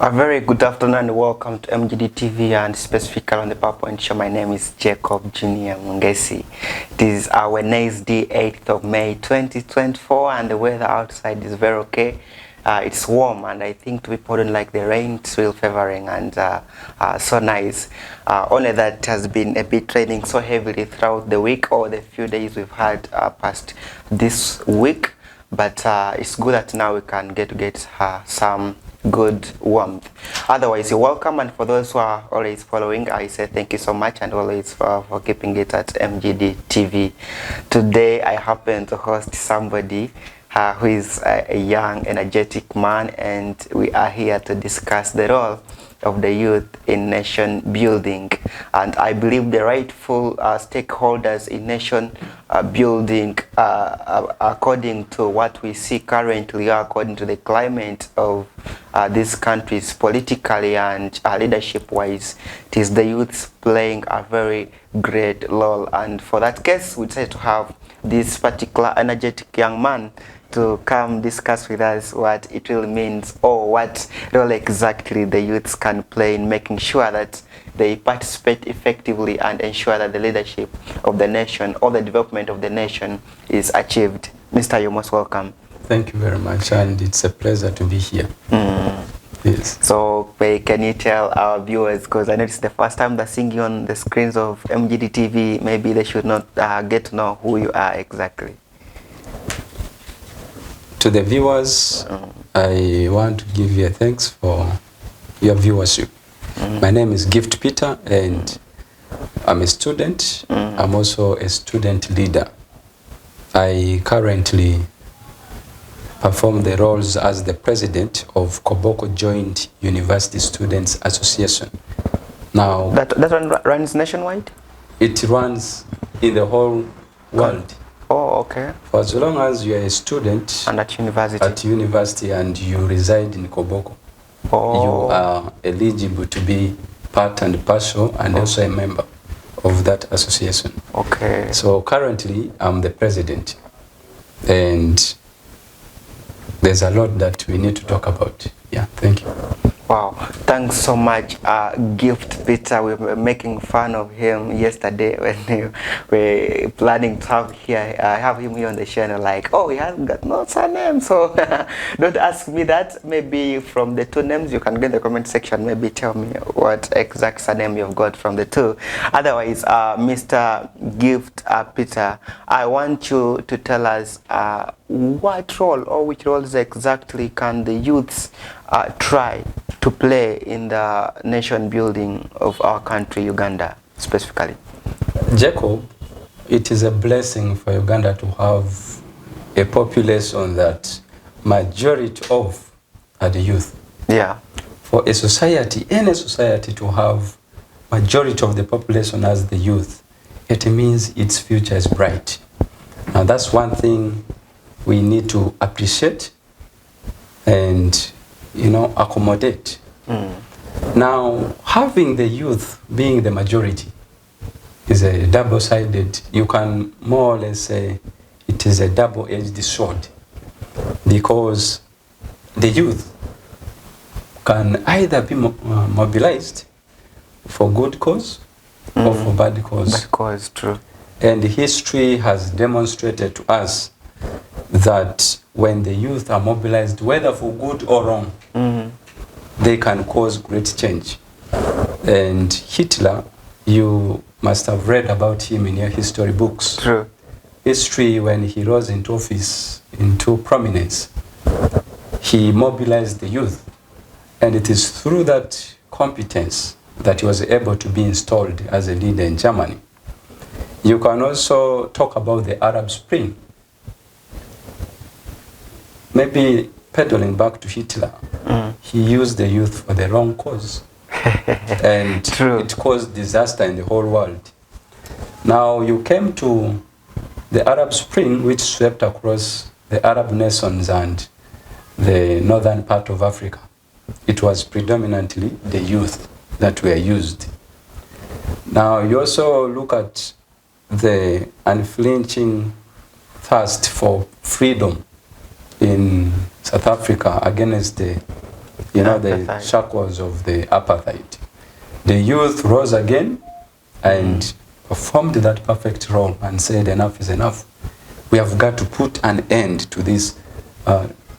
A very good afternoon and welcome to MGD TV and specifically on the PowerPoint show. My name is Jacob Junior Munghesi. It is our Wednesday, 8th of May 2024 and the weather outside is very okay. It's warm and I think people don't like the rain. It's real favoring and so nice. Only that has been a bit raining so heavily throughout the week or the few days we've had past this week. But it's good that now we can get some good warmth. Otherwise, you're welcome, and for those who are always following, I say thank you so much and always for keeping it at MGD TV. Today I happen to host somebody who is a young, energetic man, and we are here to discuss the role of the youth in nation building, and I believe the rightful stakeholders in nation building according to what we see currently, according to the climate of these countries politically and leadership wise. It is the youths playing a very great role, and for that case we decided to have this particular energetic young man to come discuss with us what it really means or what role exactly the youths can play in making sure that they participate effectively and ensure that the leadership of the nation or the development of the nation is achieved. Mr. You're most welcome. Thank you very much, and it's a pleasure to be here. Yes. So can you tell our viewers, because I know it's the first time they're seeing you on the screens of MGD TV, maybe they should not get to know who you are exactly. To the viewers, I want to give you a thanks for your viewership. My name is Gift Peter and I'm a student. I'm also a student leader. I currently perform the roles as the president of Koboko Joint University Students Association. Now, that runs nationwide? It runs in the whole world. Oh, okay. For as long as you are a student and at university and you reside in Koboko, you are eligible to be part and parcel and also a member of that association. Okay. So currently I'm the president, and there's a lot that we need to talk about. Yeah, thank you. Wow, thanks so much, Gift Peter. We were making fun of him yesterday when we were planning to have him here on the channel. Like, oh, he hasn't got no surname, so don't ask me that. Maybe from the two names, you can get in the comment section. Maybe tell me what exact surname you've got from the two. Otherwise, Mr. Gift Peter, I want you to tell us what role or which roles exactly can the youths try to play in the nation building of our country, Uganda, specifically? Jacob, it is a blessing for Uganda to have a population that majority of are the youth. Yeah. For a society, any society, to have majority of the population as the youth, it means its future is bright. Now that's one thing we need to appreciate and, you know, accommodate. Now, having the youth being the majority is a double-sided, you can more or less say it is a double-edged sword, because the youth can either be mobilized for good cause or for bad cause. Bad cause, true. And history has demonstrated to us that when the youth are mobilized, whether for good or wrong, they can cause great change. And Hitler, you must have read about him in your history books. True. History, when he rose into office, into prominence, he mobilized the youth. And it is through that competence that he was able to be installed as a leader in Germany. You can also talk about the Arab Spring. Maybe pedaling back to Hitler, he used the youth for the wrong cause. And it caused disaster in the whole world. Now you came to the Arab Spring, which swept across the Arab nations and the northern part of Africa. It was predominantly the youth that were used. Now you also look at the unflinching thirst for freedom in South Africa against the you know, the shackles of the apartheid. The youth rose again and performed that perfect role and said, enough is enough. We have got to put an end to this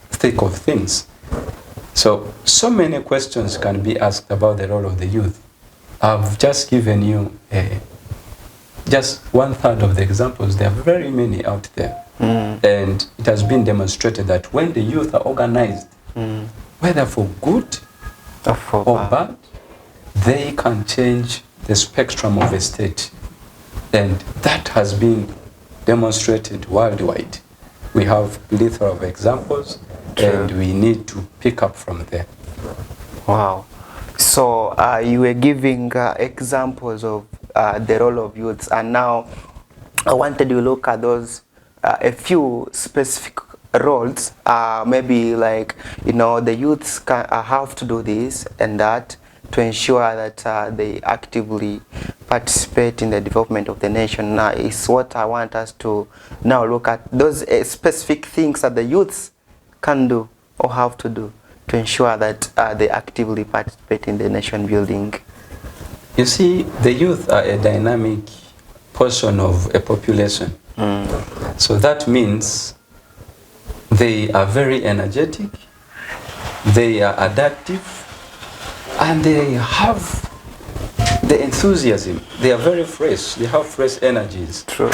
thick of things. So many questions can be asked about the role of the youth. I've just given you just 1/3 of the examples. There are very many out there. And it has been demonstrated that when the youth are organized, whether for good or bad, they can change the spectrum of a state. And that has been demonstrated worldwide. We have a plethora of examples, and we need to pick up from there. Wow. So you were giving examples of the role of youths, and now I wanted to look at those a few specific roles, maybe like, you know, the youths can have to do this and that to ensure that they actively participate in the development of the nation. Is what I want us to now look at, those specific things that the youths can do or have to do to ensure that they actively participate in the nation building. You see, the youth are a dynamic portion of a population. So that means they are very energetic, they are adaptive, and they have the enthusiasm. They are very fresh, they have fresh energies. True.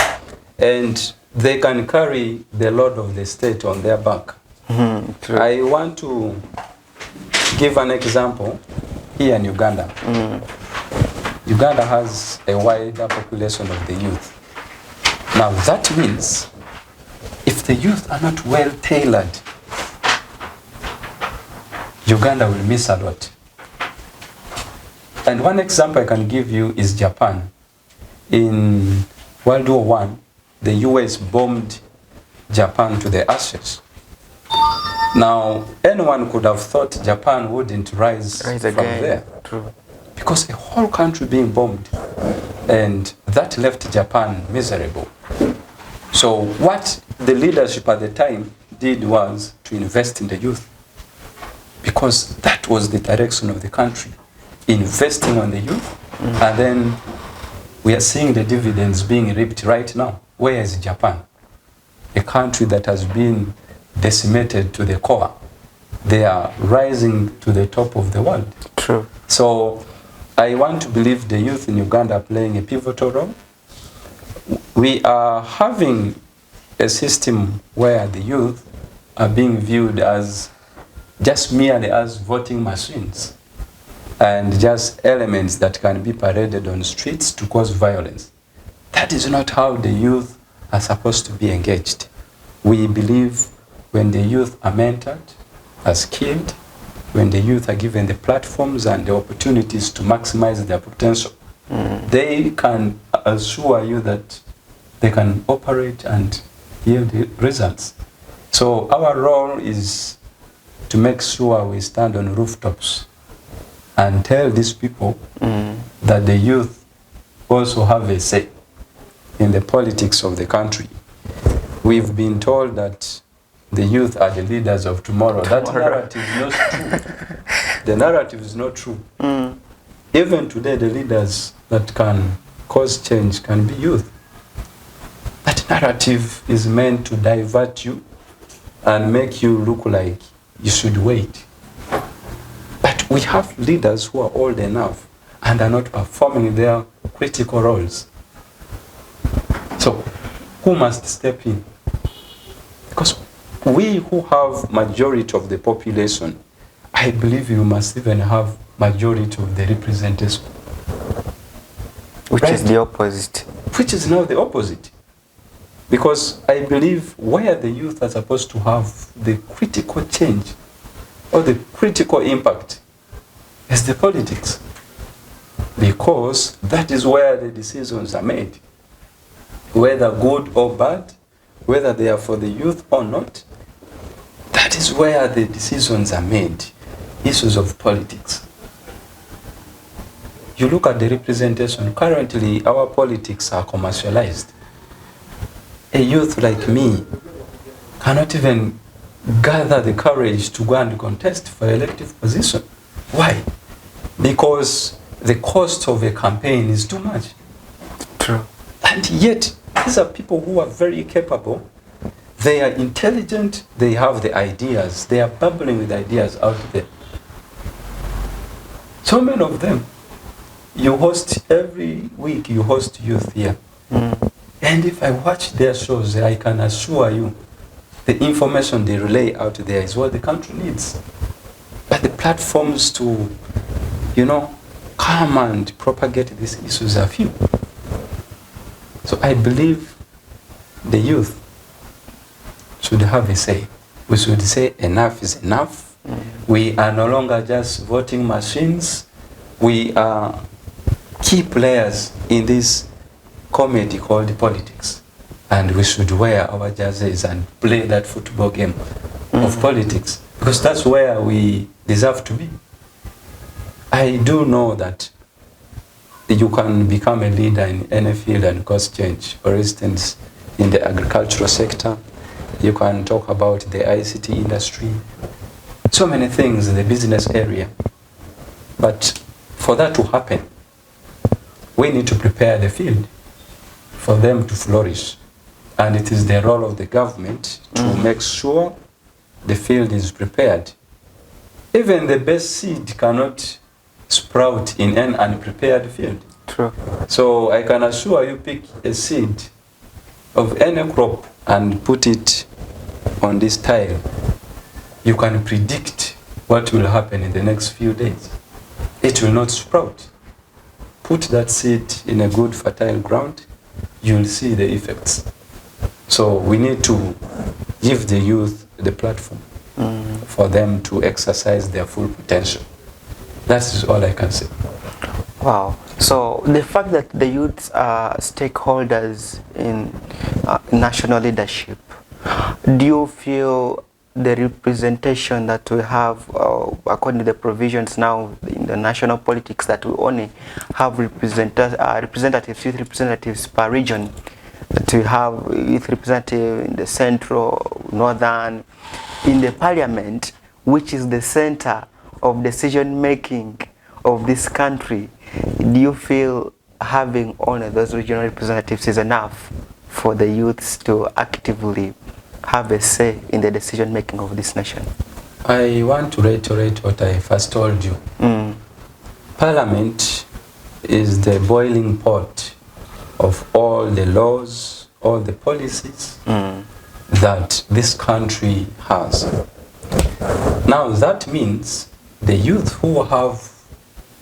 And they can carry the load of the state on their back. True. I want to give an example here in Uganda. Uganda has a wider population of the youth. Now that means if the youth are not well tailored, Uganda will miss a lot. And one example I can give you is Japan. In World War I, the US bombed Japan to the ashes. Now, anyone could have thought Japan wouldn't rise from again. there. True. Because a whole country being bombed, and that left Japan miserable. So what the leadership at the time did was to invest in the youth, because that was the direction of the country, investing on the youth. And then we are seeing the dividends being reaped right now. Where is Japan? A country that has been decimated to the core. They are rising to the top of the world. True. So I want to believe the youth in Uganda are playing a pivotal role. We are having a system where the youth are being viewed as just merely as voting machines and just elements that can be paraded on streets to cause violence. That is not how the youth are supposed to be engaged. We believe when the youth are mentored, are skilled, when the youth are given the platforms and the opportunities to maximize their potential, they can assure you that they can operate and yield results. So our role is to make sure we stand on rooftops and tell these people that the youth also have a say in the politics of the country. We've been told that the youth are the leaders of tomorrow. That narrative is not true. The narrative is not true. Even today, the leaders that can cause change can be youth. That narrative is meant to divert you and make you look like you should wait. But we have leaders who are old enough and are not performing their critical roles. So, who must step in? Because we who have majority of the population, I believe you must even have majority of the representation. Which is the opposite. Which is now the opposite. Because I believe where the youth are supposed to have the critical change or the critical impact is the politics. Because that is where the decisions are made. Whether good or bad, whether they are for the youth or not, that is where the decisions are made. Issues of politics. You look at the representation, currently our politics are commercialized. A youth like me cannot even gather the courage to go and contest for elective position. Why? Because the cost of a campaign is too much. True. And yet, these are people who are very capable. They are intelligent. They have the ideas. They are bubbling with ideas out there. So many of them. You host every week, you host youth here. And if I watch their shows, I can assure you the information they relay out there is what the country needs. But the platforms to, come and propagate these issues are few. So I believe the youth should have a say. We should say enough is enough. We are no longer just voting machines. We are key players in this comedy called politics. And we should wear our jerseys and play that football game of politics, because that's where we deserve to be. I do know that you can become a leader in any field and cause change. For instance, in the agricultural sector, you can talk about the ICT industry, so many things in the business area. But for that to happen, we need to prepare the field for them to flourish. And it is the role of the government to make sure the field is prepared. Even the best seed cannot sprout in an unprepared field. True. So I can assure you, pick a seed of any crop and put it on this tile. You can predict what will happen in the next few days. It will not sprout. Put that seed in a good fertile ground, you'll see the effects. So we need to give the youth the platform for them to exercise their full potential. That is all I can say. Wow. So the fact that the youths are stakeholders in national leadership, do you feel the representation that we have, according to the provisions now in the national politics, that we only have representatives, youth representatives per region, that we have youth representative in the central, northern, in the parliament, which is the center of decision making of this country, do you feel having only those regional representatives is enough for the youths to actively have a say in the decision making of this nation? I want to reiterate what I first told you. Parliament is the boiling pot of all the laws, all the policies that this country has. Now that means the youth who have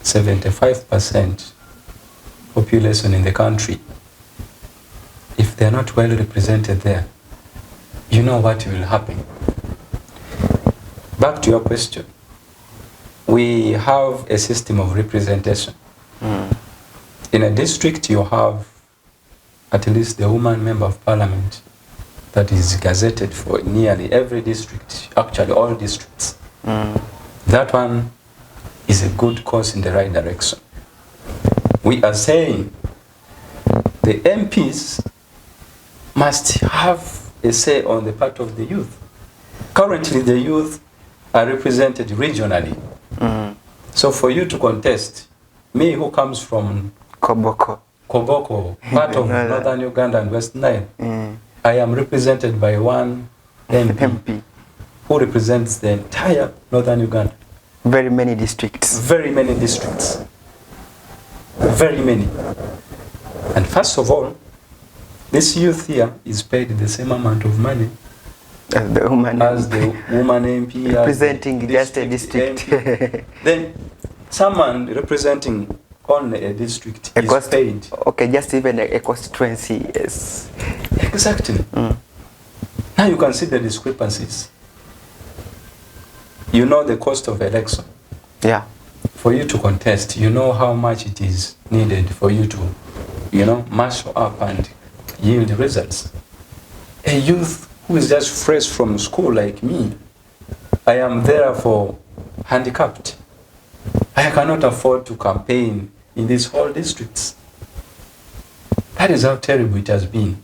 75% population in the country, if they're not well represented there, you know what will happen. Back to your question. We have a system of representation. In a district, you have at least the woman member of parliament that is gazetted for nearly every district, actually all districts. That one is a good course in the right direction. We are saying the MPs must have a say on the part of the youth. Currently, the youth are represented regionally. So for you to contest, me who comes from Koboko, part of northern Uganda and West Nile, I am represented by one MP who represents the entire northern Uganda. Very many districts. Very many districts. Very many. And first of all, this youth here is paid the same amount of money as the woman MP representing just a district. Then someone representing only a district is paid. Okay, just even a constituency, yes. Exactly. Now you can see the discrepancies. You know the cost of election. Yeah. For you to contest, you know how much it is needed for you to, marshal up and yield results. A youth who is just fresh from school like me, I am therefore handicapped. I cannot afford to campaign in these whole districts. That is how terrible it has been,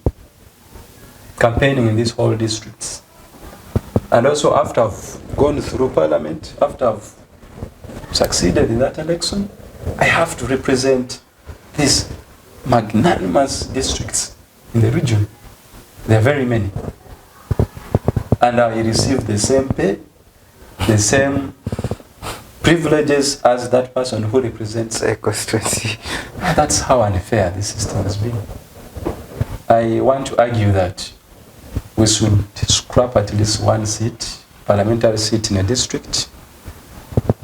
campaigning in these whole districts. And also after I've gone through parliament, after I've succeeded in that election, I have to represent these magnanimous districts in the region. There are very many. And I receive the same pay, the same privileges as that person who represents a constituency. That's how unfair this system has been. I want to argue that we should scrap at least one seat, parliamentary seat in a district,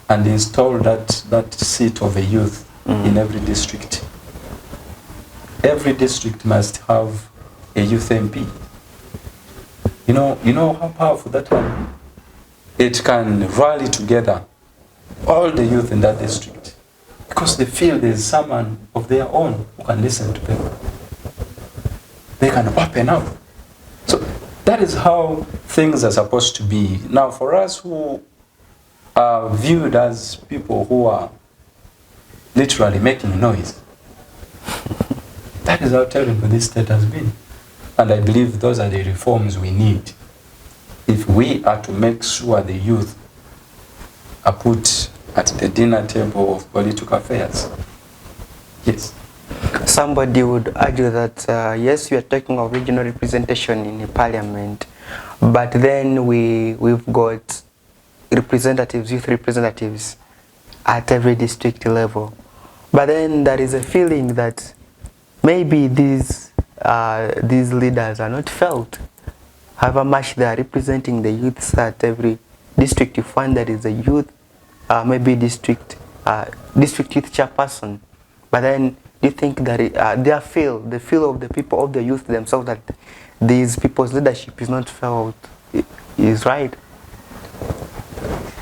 and install that seat of a youth in every district. Every district must have a youth MP. You know how powerful that can be? It can rally together all the youth in that district because they feel there's someone of their own who can listen to them. They can open up. So that is how things are supposed to be. Now, for us who are viewed as people who are literally making noise, that is how terrible this state has been. And I believe those are the reforms we need if we are to make sure the youth are put at the dinner table of political affairs. Yes. Somebody would argue that, yes, we are talking of regional representation in the parliament, but then we've got representatives, youth representatives at every district level. But then there is a feeling that maybe these leaders are not felt. However much they are representing the youths at every district, you find there is a youth, maybe district youth chairperson. But then do you think that the feel of the people, of the youth themselves, that these people's leadership is not felt, is right?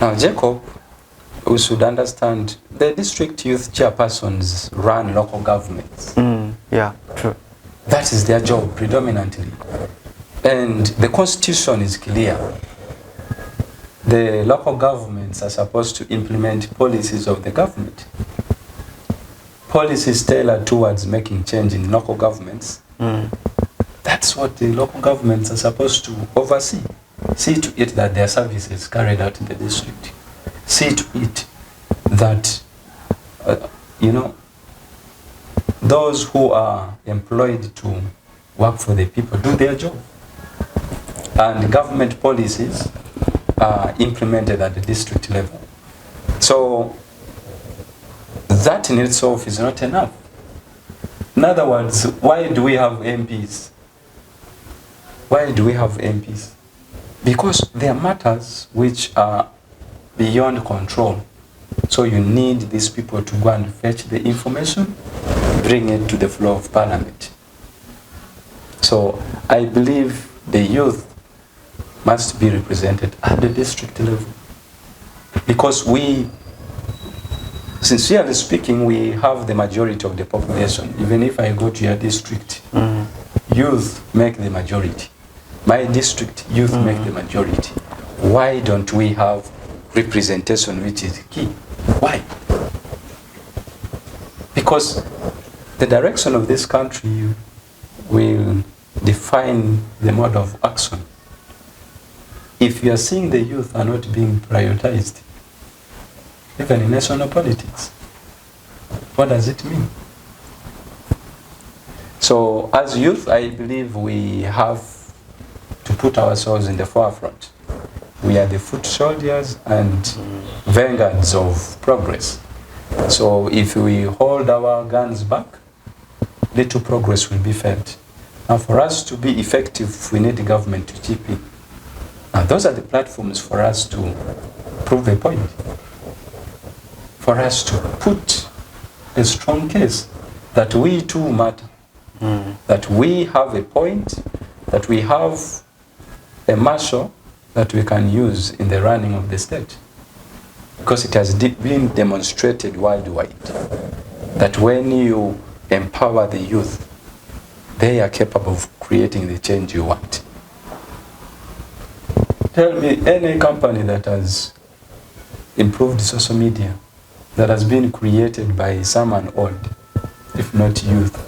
Now, Jacob, we should understand the district youth chairpersons run local governments. Yeah, true. That is their job predominantly. And the constitution is clear. The local governments are supposed to implement policies of the government. Policies tailored towards making change in local governments. That's what the local governments are supposed to oversee. See to it that their services carried out in the district. See to it that, those who are employed to work for the people do their job. And government policies are implemented at the district level. So that in itself is not enough. In other words, why do we have MPs? Why do we have MPs? Because there are matters which are beyond control. So you need these people to go and fetch the information, bring it to the floor of parliament. So I believe the youth must be represented at the district level. Because we, sincerely speaking, we have the majority of the population. Even if I go to your district, youth make the majority. My district, youth make the majority. Why don't we have representation which is key? Why? Because the direction of this country will define the mode of action. If you are seeing the youth are not being prioritized, even in national politics, what does it mean? So as youth, I believe we have to put ourselves in the forefront. We are the foot soldiers and vanguards of progress. So if we hold our guns back, little progress will be felt. Now for us to be effective, we need the government to chip in. Now those are the platforms for us to prove a point. For us to put a strong case that we too matter. That we have a point, that we have a muscle that we can use in the running of the state. Because it has been demonstrated worldwide that when you empower the youth, they are capable of creating the change you want. Tell me any company that has improved social media that has been created by someone old, if not youth.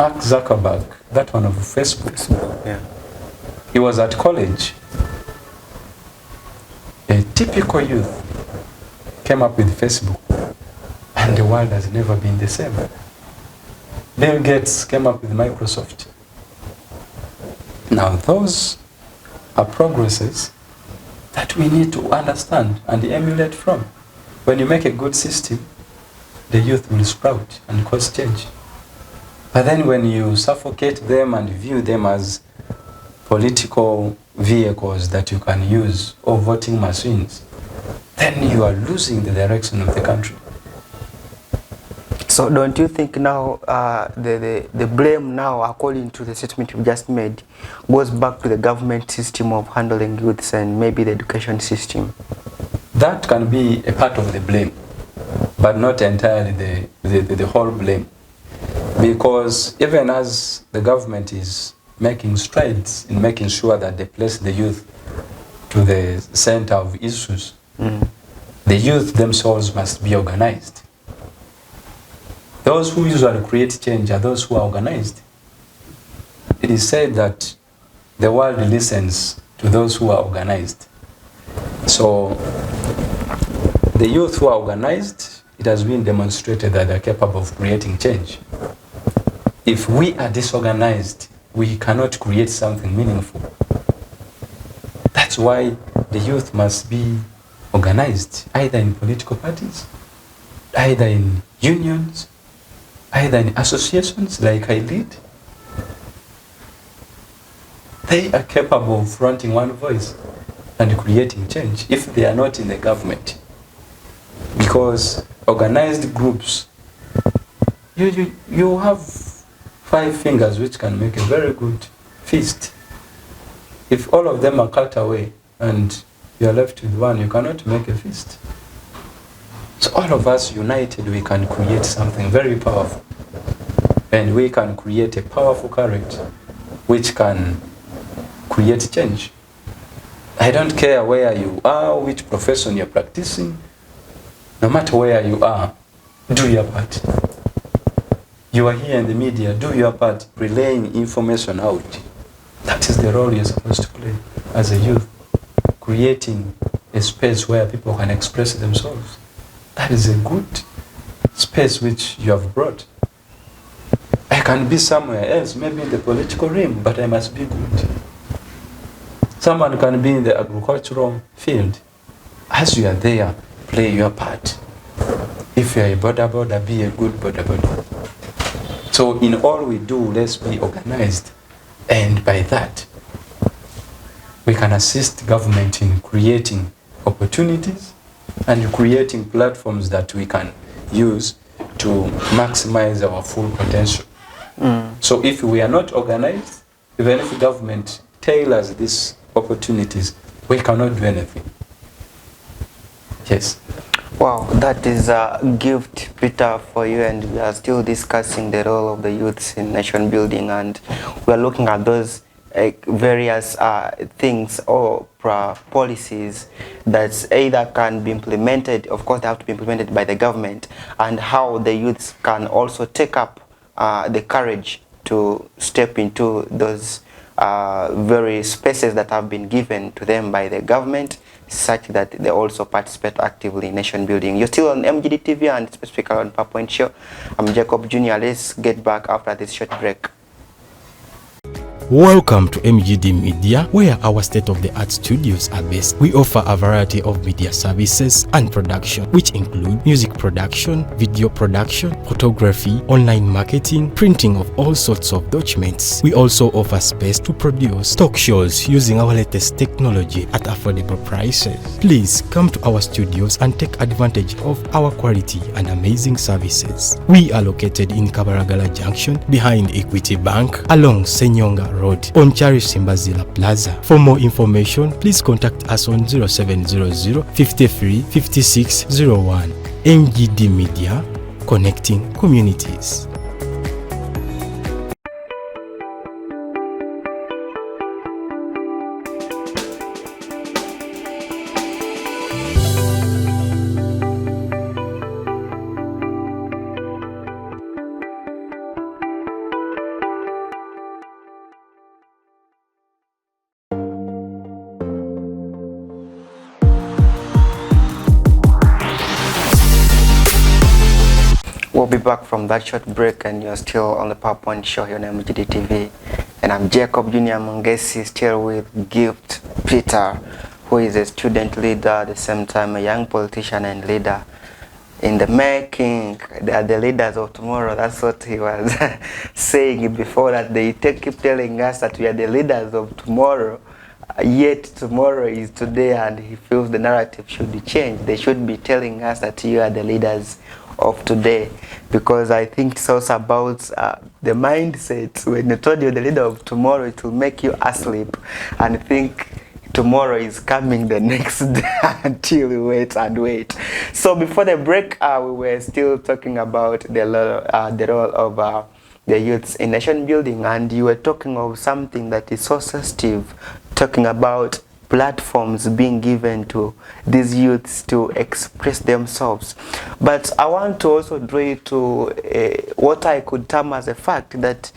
Mark Zuckerberg, that one of Facebook. Yeah. He was at college. A typical youth came up with Facebook, and the world has never been the same. Bill Gates came up with Microsoft. Now those are progresses that we need to understand and emulate from. When you make a good system, the youth will sprout and cause change. But then when you suffocate them and view them as political vehicles that you can use or voting machines, then you are losing the direction of the country. So don't you think now the blame now, according to the statement you just made, goes back to the government system of handling youths and maybe the education system? That can be a part of the blame, but not entirely the whole blame. Because even as the government is making strides in making sure that they place the youth to the center of issues, the youth themselves must be organized. Those who usually create change are those who are organized. It is said that the world listens to those who are organized. So the youth who are organized, it has been demonstrated that they are capable of creating change. If we are disorganized, we cannot create something meaningful. That's why the youth must be organized, either in political parties, either in unions, either in associations like I lead. They are capable of fronting one voice and creating change if they are not in the government. Because organized groups, you have 5 fingers which can make a very good fist. If all of them are cut away and you are left with one, you cannot make a fist. So all of us united, we can create something very powerful. And we can create a powerful current which can create change. I don't care where you are, which profession you're practicing. No matter where you are, do your part. You are here in the media, do your part, relaying information out. That is the role you're supposed to play as a youth, creating a space where people can express themselves. That is a good space which you have brought. I can be somewhere else, maybe in the political realm, but I must be good. Someone can be in the agricultural field. As you are there, play your part. If you are a border, be a good border. So in all we do, let's be organized. And by that, we can assist government in creating opportunities and creating platforms that we can use to maximize our full potential. So if we are not organized, even if the government tailors these opportunities, we cannot do anything. Yes. Wow, that is a gift, Peter, for you, and we are still discussing the role of the youths in nation building, and we are looking at those various things or policies that either can be implemented, of course they have to be implemented by the government, and how the youths can also take up the courage to step into those very spaces that have been given to them by the government, such that they also participate actively in nation building. You're still on MGD TV and specifically on PowerPoint Show. I'm Jacob Jr. Let's get back after this short break. Welcome to MGD Media, where our state-of-the-art studios are based. We offer a variety of media services and production, which include music production, video production, photography, online marketing, printing of all sorts of documents. We also offer space to produce talk shows using our latest technology at affordable prices. Please come to our studios and take advantage of our quality and amazing services. We are located in Kabaragala Junction, behind Equity Bank, along Senyonga Road, on Charisimbazila Plaza. For more information, please contact us on 0700 53 5601. MGD Media, connecting communities. We'll be back from that short break, and you're still on the PowerPoint show here on MGD TV. And I'm Jacob Junior Munghesi, still with Gift Peter, who is a student leader, at the same time a young politician and leader in the making. They are the leaders of tomorrow. That's what he was saying before, that they keep telling us that we are the leaders of tomorrow. Yet tomorrow is today, and he feels the narrative should be changed. They should be telling us that you are the leaders of today, because I think it's also about the mindset. When you told you the leader of tomorrow, it will make you asleep and think tomorrow is coming the next day until you wait and wait. So before the break, we were still talking about the role of the youths in nation building, and you were talking of something that is so sensitive, talking about platforms being given to these youths to express themselves. But I want to also draw you to what I could term as a fact, that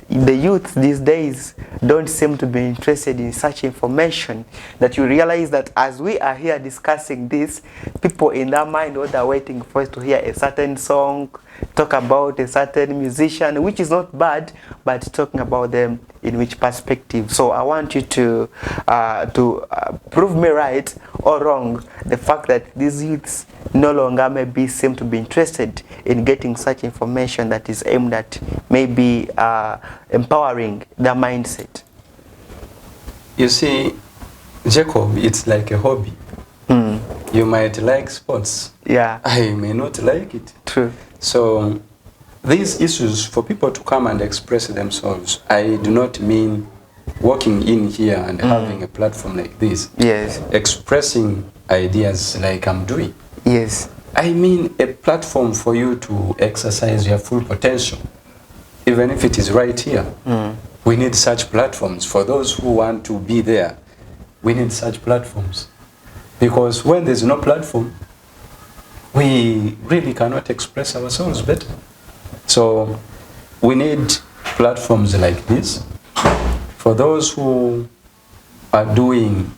the youth these days don't seem to be interested in such information, that you realize that as we are here discussing this, people in their mind, what they're waiting for is to hear a certain song, talk about a certain musician, which is not bad, but talking about them in which perspective. So I want you to prove me right or wrong, the fact that these youths no longer maybe seem to be interested in getting such information that is aimed at maybe empowering their mindset. You see, Jacob, it's like a hobby. You might like sports. Yeah. I may not like it. True. So these issues, for people to come and express themselves, I do not mean walking in here and having a platform like this. Yes. Expressing ideas like I'm doing. Yes. I mean a platform for you to exercise your full potential, even if it is right here. We need such platforms. For those who want to be there, we need such platforms. Because when there's no platform, we really cannot express ourselves better. So we need platforms like this. For those who are doing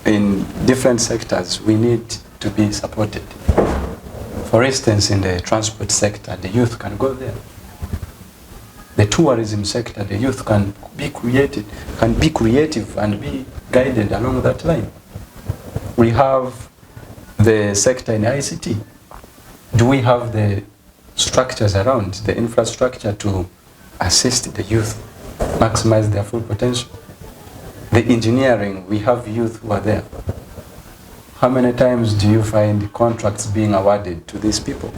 in different sectors, we need to be supported. For instance, in the transport sector, the youth can go there. The tourism sector, the youth can be creative and be guided along that line. We have the sector in ICT. Do we have the structures around, the infrastructure to assist the youth, maximize their full potential? The engineering, we have youth who are there. How many times do you find contracts being awarded to these people?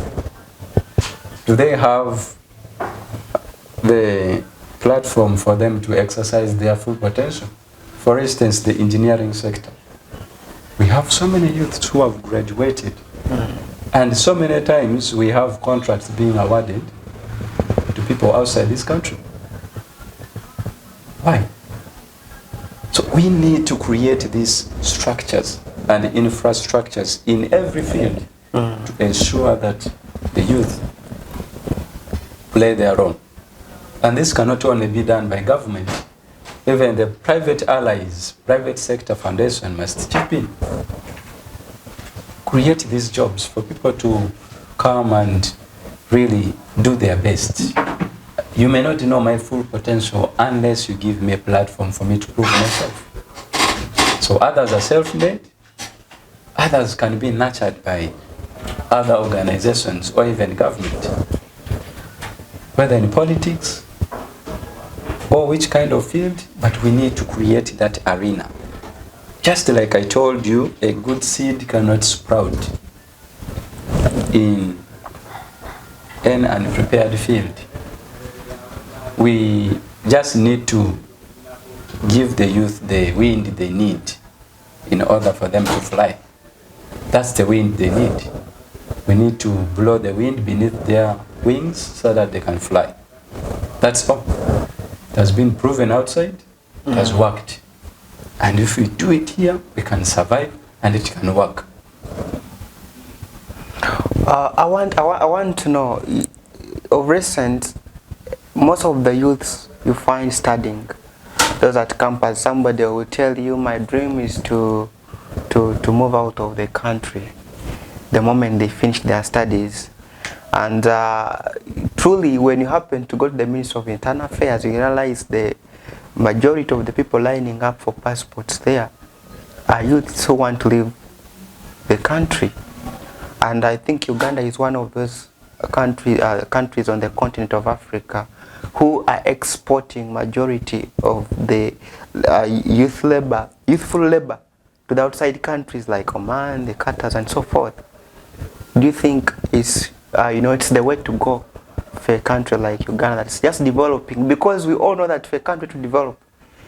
Do they have the platform for them to exercise their full potential? For instance, the engineering sector. We have so many youths who have graduated, and so many times we have contracts being awarded to people outside this country. Why? So we need to create these structures and infrastructures in every field to ensure that the youth play their role. And this cannot only be done by government. Even the private allies, private sector foundation must chip in. Create these jobs for people to come and really do their best. You may not know my full potential unless you give me a platform for me to prove myself. So others are self-made. Others can be nurtured by other organizations or even government. Whether in politics or which kind of field, but we need to create that arena. Just like I told you, a good seed cannot sprout in an unprepared field. We just need to give the youth the wind they need in order for them to fly. That's the wind they need. We need to blow the wind beneath their wings so that they can fly. That's all. It has been proven outside, it has worked. And if we do it here, we can survive and it can work. I want to know, of recent, most of the youths you find studying, those at campus, somebody will tell you, my dream is to move out of the country the moment they finish their studies. And truly, when you happen to go to the Ministry of Internal Affairs, you realize the majority of the people lining up for passports there are youths who want to leave the country. And I think Uganda is one of those countries on the continent of Africa who are exporting majority of the youthful labor to the outside countries like Oman, the Qatars, and so forth. Do you think it's it's the way to go for a country like Uganda that's just developing? Because we all know that for a country to develop,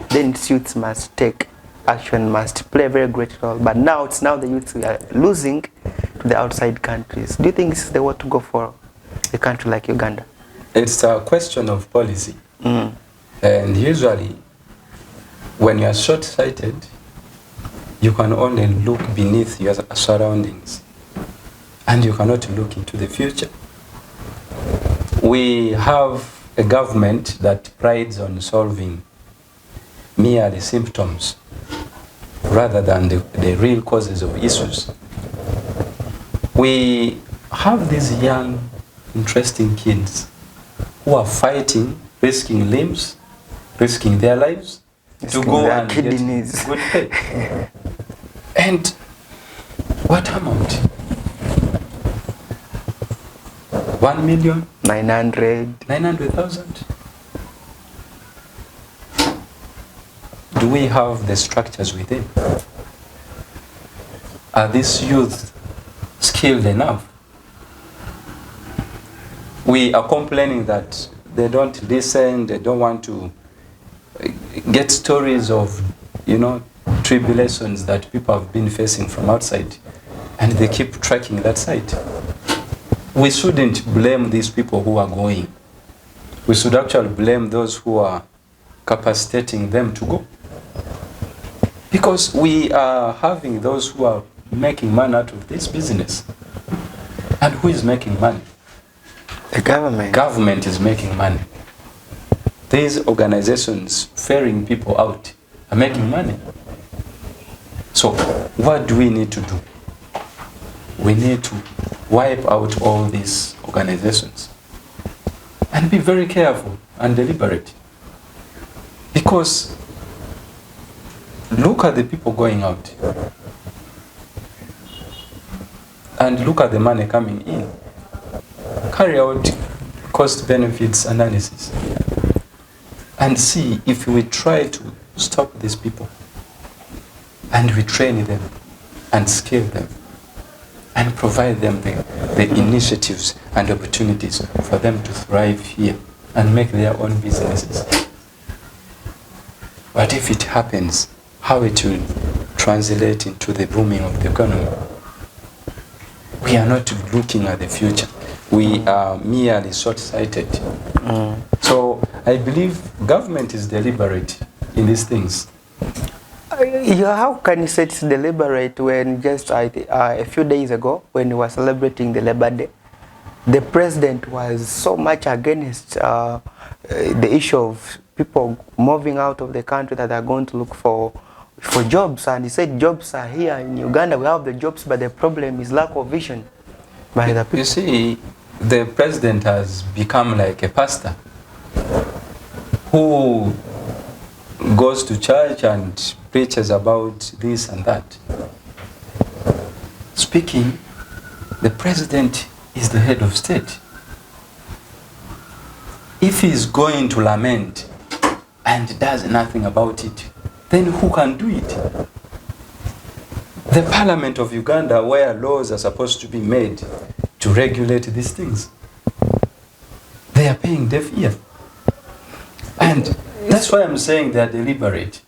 then its youths must take action, must play a very great role. But now it's the youths we are losing to the outside countries. Do you think this is the way to go for a country like Uganda? It's a question of policy. And usually, when you are short-sighted, you can only look beneath your surroundings, and you cannot look into the future. We have a government that prides on solving merely symptoms rather than the real causes of issues. We have these young, interesting kids who are fighting, risking limbs, risking their lives to go and kidneys. Get good pay. And what amount? 900,000. Do we have the structures within? Are these youth skilled enough? We are complaining that they don't listen, they don't want to get stories of, tribulations that people have been facing from outside, and they keep tracking that side. We shouldn't blame these people who are going. We should actually blame those who are capacitating them to go. Because we are having those who are making money out of this business. And who is making money? The government. Government is making money. These organizations ferrying people out are making money. So what do we need to do? We need to wipe out all these organizations and be very careful and deliberate. Because look at the people going out and look at the money coming in. Carry out cost benefits analysis and see if we try to stop these people and we train them and scale them and provide them the initiatives and opportunities for them to thrive here and make their own businesses. But if it happens, how it will translate into the booming of the economy? We are not looking at the future. We are merely short-sighted. So I believe government is deliberate in these things. How can you say it's deliberate when just a few days ago, when we were celebrating the Labor Day, the president was so much against the issue of people moving out of the country that are going to look for jobs, and he said jobs are here in Uganda. We have the jobs, but the problem is lack of vision by the people. You see, the president has become like a pastor who goes to church and preaches about this and that. Speaking, the president is the head of state. If he's going to lament and does nothing about it, then who can do it? The Parliament of Uganda, where laws are supposed to be made to regulate these things, they are paying deaf ear. And that's why I'm saying they are deliberate.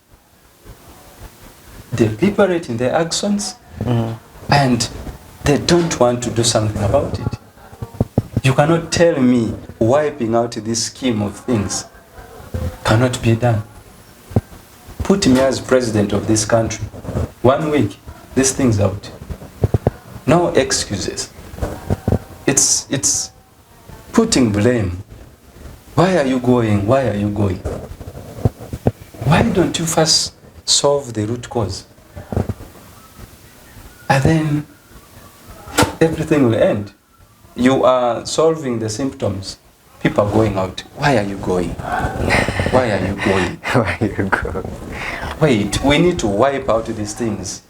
Deliberate in their actions, and they don't want to do something about it. You cannot tell me wiping out this scheme of things cannot be done. Put me as president of this country. 1 week, this thing's out. No excuses. It's putting blame. Why are you going? Why are you going? Why don't you first solve the root cause? And then everything will end. you are solving the symptoms. People are going out. Why are you going? Why are you going? Where you go? Wait, we need to wipe out these things.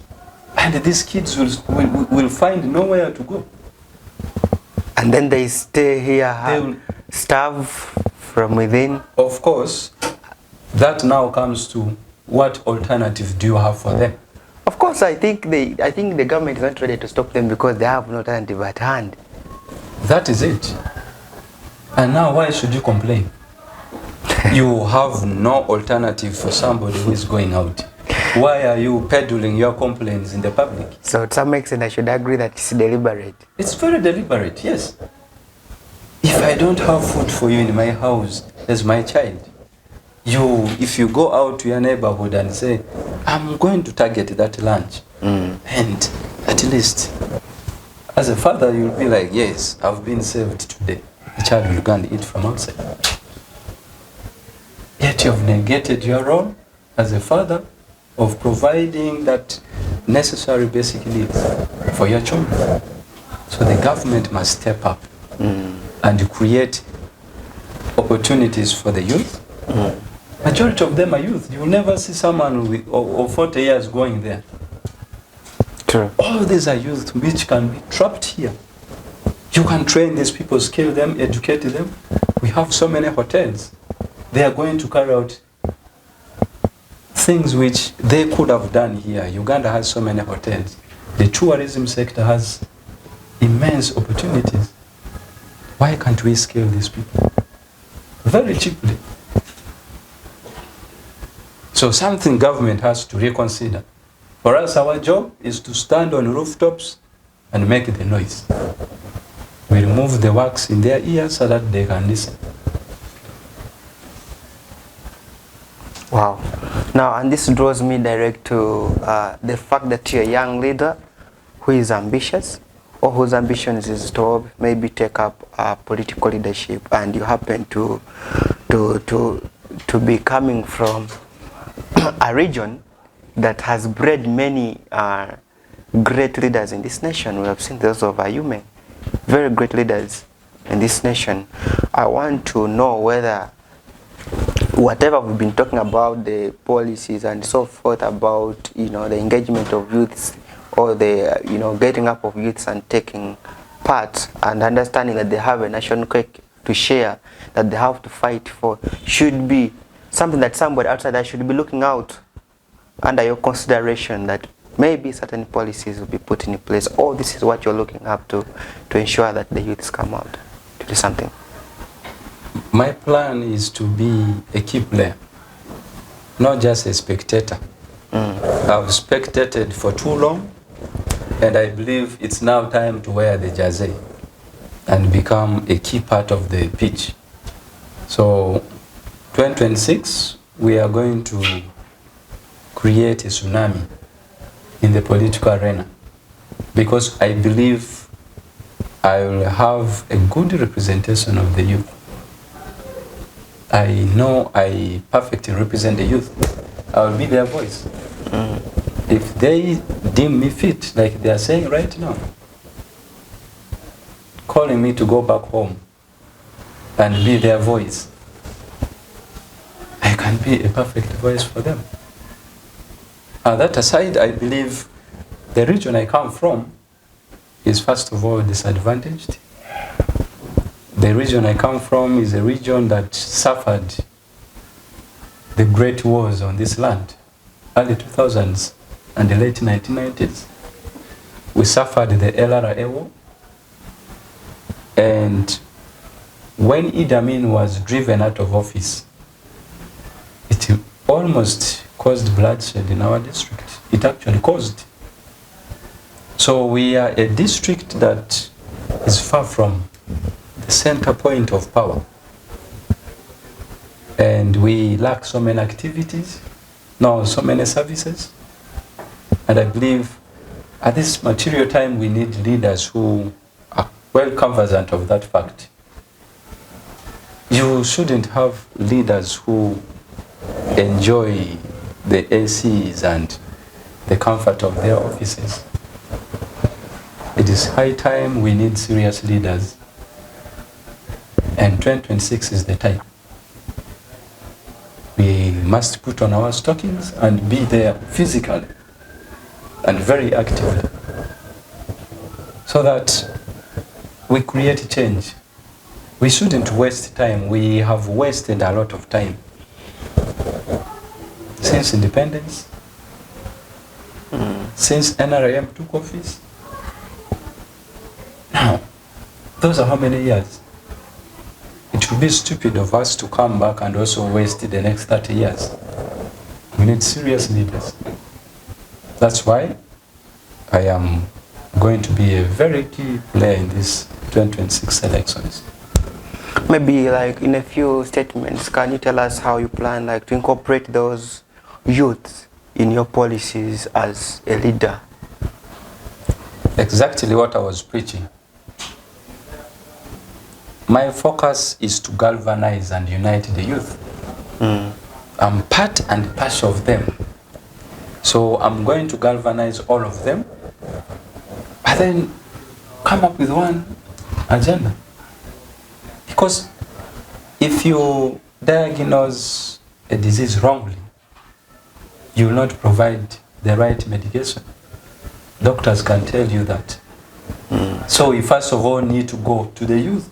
And these kids will find nowhere to go. And then they stay here, They will- starve from within. Of course, that now comes to what alternative do you have for them? Of course, I think the government is not ready to stop them because they have no alternative at hand. That is it. And now why should you complain? You have no alternative for somebody who is going out. Why are you peddling your complaints in the public? So to some extent, I should agree that it's deliberate. It's very deliberate, yes. If I don't have food for you in my house as my child, if you go out to your neighborhood and say, I'm going to target that lunch, and at least as a father you'll be like, yes, I've been saved today. The child will go and eat from outside. Yet you've negated your role as a father of providing that necessary basic needs for your children. So the government must step up and create opportunities for the youth. Majority of them are youth. You will never see someone of 40 years going there. True. All these are youth which can be trapped here. You can train these people, skill them, educate them. We have so many hotels. They are going to carry out things which they could have done here. Uganda has so many hotels. The tourism sector has immense opportunities. Why can't we scale these people? Very cheaply. So something government has to reconsider. For us, our job is to stand on rooftops and make the noise. We remove the wax in their ears so that they can listen. Wow. Now, and this draws me direct to the fact that you're a young leader who is ambitious, or whose ambitions is to maybe take up political leadership, and you happen to be coming from a region that has bred many great leaders in this nation. We have seen those of Ayume, very great leaders in this nation. I want to know whether whatever we've been talking about, the policies and so forth about, the engagement of youths, or the, getting up of youths and taking part and understanding that they have a national cake to share, that they have to fight for, should be something that somebody outside that should be looking out under your consideration, that maybe certain policies will be put in place, or this is what you're looking up to ensure that the youths come out to do something. My plan is to be a key player, not just a spectator. I've spectated for too long, and I believe it's now time to wear the jersey and become a key part of the pitch. So 2026, we are going to create a tsunami in the political arena, because I believe I will have a good representation of the youth. I know I perfectly represent the youth. I will be their voice. If they deem me fit, like they are saying right now, calling me to go back home and be their voice, I can be a perfect voice for them. That aside, I believe the region I come from is first of all disadvantaged. The region I come from is a region that suffered the great wars on this land, early 2000s and the late 1990s. We suffered the LRA war, and when Idi Amin was driven out of office, it almost caused bloodshed in our district. It actually caused. So we are a district that is far from the center point of power. And we lack so many activities, so many services. And I believe at this material time we need leaders who are well conversant of that fact. You shouldn't have leaders who enjoy the ACs and the comfort of their offices. It is high time we need serious leaders. And 2026 is the time. We must put on our stockings and be there physically and very actively, so that we create change. We shouldn't waste time. We have wasted a lot of time since independence, since NRM took office. Now, those are how many years? It would be stupid of us to come back and also waste the next 30 years. We need serious leaders. That's why I am going to be a very key player in these 2026 elections. Maybe like in a few statements, can you tell us how you plan like to incorporate those youths in your policies as a leader? Exactly what I was preaching. My focus is to galvanize and unite the youth. I'm part and parcel of them. So I'm going to galvanize all of them, and then come up with one agenda. Because if you diagnose a disease wrongly, you will not provide the right medication. Doctors can tell you that. So we first of all need to go to the youth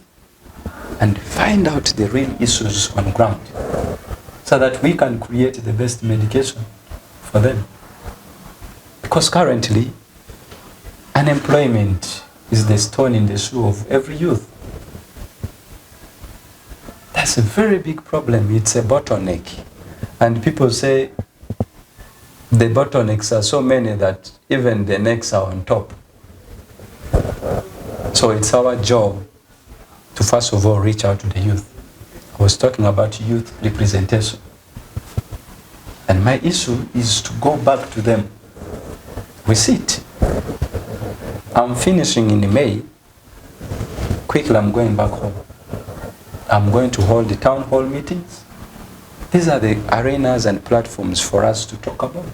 and find out the real issues on ground, so that we can create the best medication for them. Because currently, unemployment is the stone in the shoe of every youth. That's a very big problem. It's a bottleneck. And people say the bottlenecks are so many that even the necks are on top. So it's our job to first of all reach out to the youth. I was talking about youth representation. And my issue is to go back to them. We sit. I'm finishing in May. Quickly, I'm going back home. I'm going to hold the town hall meetings. These are the arenas and platforms for us to talk about.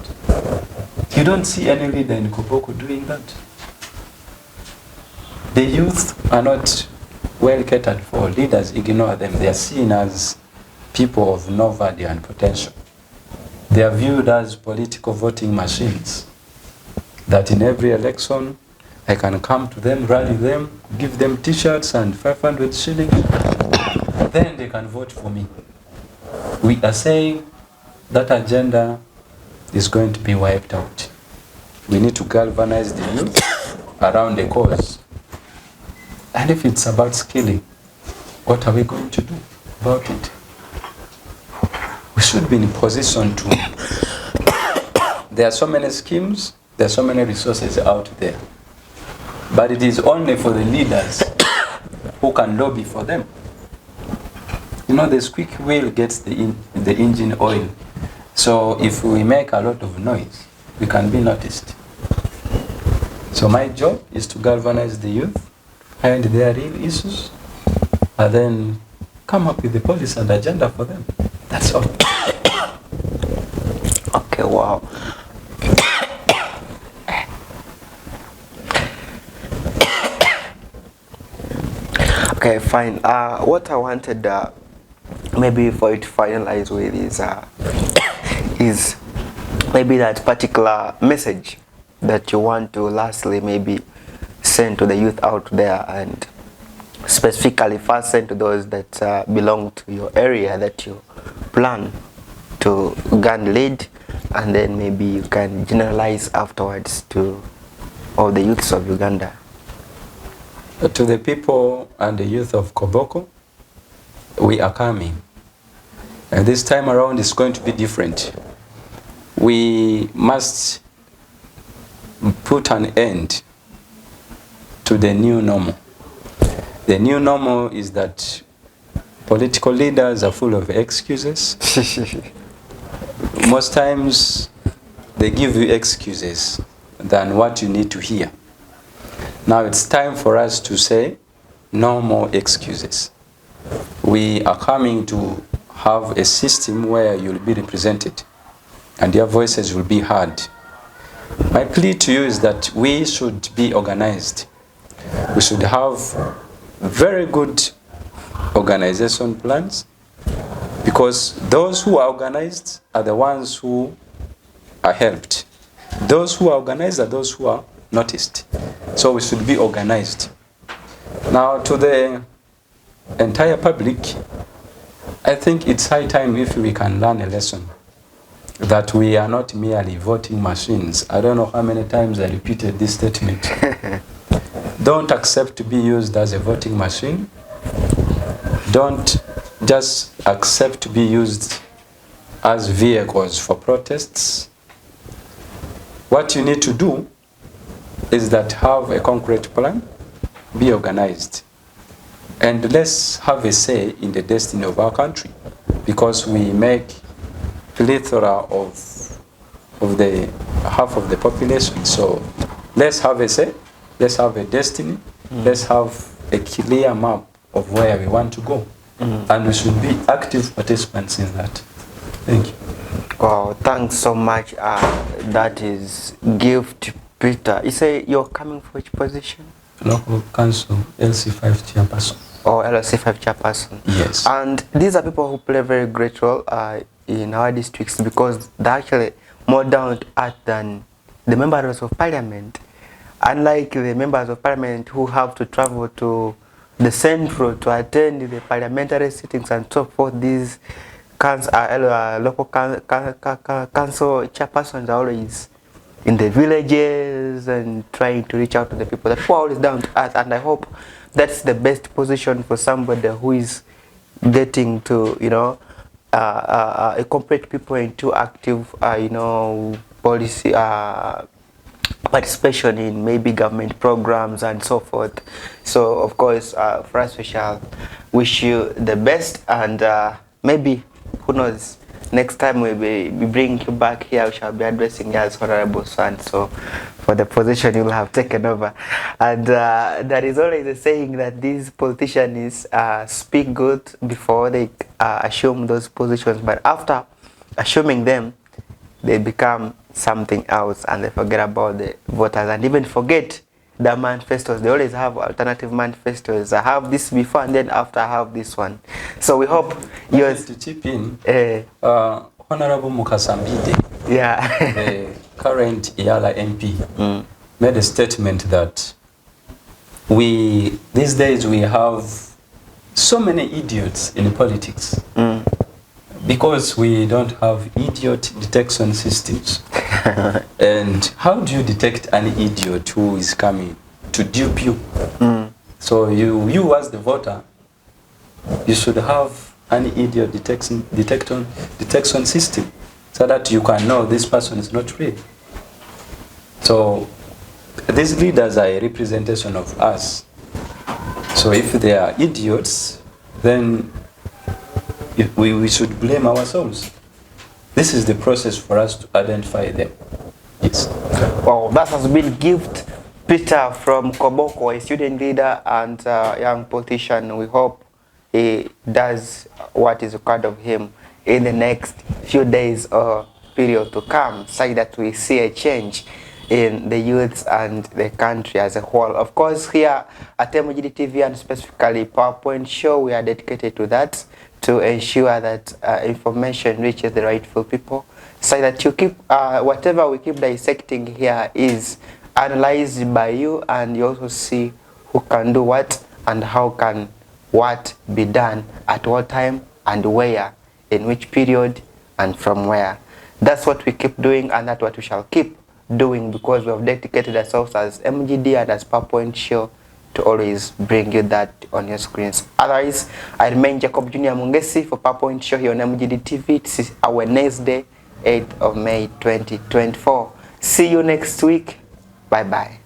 You don't see any leader in Koboko doing that. The youth are not well catered for. Leaders ignore them. They are seen as people of no value and potential. They are viewed as political voting machines. That in every election, I can come to them, rally them, give them t-shirts and 500 shillings, then they can vote for me. We are saying that agenda is going to be wiped out. We need to galvanize the youth around the cause. And if it's about skilling, what are we going to do about it? We should be in a position to... There are so many schemes, there are so many resources out there. But it is only for the leaders who can lobby for them. You know, the squeak wheel gets the engine oil. So if we make a lot of noise, we can be noticed. So my job is to galvanize the youth, find their real issues, and then come up with the policy and agenda for them. That's all. Okay, wow. Okay, fine. What I wanted maybe for you to finalize with is maybe that particular message that you want to lastly maybe send to the youth out there, and specifically first send to those that belong to your area that you plan to gain lead, and then maybe you can generalize afterwards to all the youths of Uganda. To the people and the youth of Koboko, we are coming. And this time around it's going to be different. We must put an end to the new normal. The new normal is that political leaders are full of excuses. Most times they give you excuses than what you need to hear. Now it's time for us to say no more excuses. We are coming to have a system where you'll be represented and your voices will be heard. My plea to you is that we should be organized. We should have very good organization plans, because those who are organized are the ones who are helped. Those who are organized are those who are noticed. So we should be organized. Now, to the entire public, I think it's high time if we can learn a lesson that we are not merely voting machines. I don't know how many times I repeated this statement. Don't accept to be used as a voting machine. Don't just accept to be used as vehicles for protests. What you need to do is that have a concrete plan, be organized, and let's have a say in the destiny of our country, because we make plethora of the half of the population. So let's have a say, let's have a destiny, let's have a clear map of where we want to go, and we should be active participants in that. Thank you. Wow, thanks so much. That is Gift Peter. You say you're coming for which position? Local Council, LC5 chairperson. Oh, LC5 chairperson. Yes. And these are people who play a very great role in our districts, because they're actually more down to earth than the members of parliament. Unlike the members of parliament who have to travel to the central to attend the parliamentary sittings and so forth, these local council chairpersons are always in the villages and trying to reach out to the people. The people are always down to earth, and I hope that's the best position for somebody who is getting to, you know, incorporate people into active, you know, policy participation in maybe government programs and so forth. So of course, for us, we shall wish you the best, and maybe, who knows, next time we bring you back here, we shall be addressing you as honorable son. So for the position you will have taken over. And there is always a saying that these politicians speak good before they assume those positions, but after assuming them, they become something else and they forget about the voters and even forget the manifestos. They always have alternative manifestos. I have this before and then after I have this one. So we hope yours to chip in. Honorable Mukasambide, the current Iyala MP, made a statement that these days we have so many idiots in politics because we don't have idiot detection systems. And how do you detect an idiot who is coming to dupe you? So you as the voter, you should have an idiot detection system so that you can know this person is not real. So these leaders are a representation of us. So if they are idiots, then we should blame ourselves. This is the process for us to identify them. Yes. Well, that has been Gift Peter from Koboko, a student leader and young politician. We hope he does what is required of him in the next few days or period to come, so that we see a change in the youths and the country as a whole. Of course, here at MGD TV and specifically PowerPoint Show, we are dedicated to that, to ensure that information reaches the rightful people, so that you keep whatever we keep dissecting here is analyzed by you, and you also see who can do what and how can what be done at what time and where, in which period and from where. That's what we keep doing, and that's what we shall keep doing, because we have dedicated ourselves as MGD and as PowerPoint Show to always bring you that on your screens. Otherwise, I remain Jacob Junior Munghesi for PowerPoint Show here on MGD TV. This is our Wednesday, 8th of May 2024. See you next week. Bye-bye.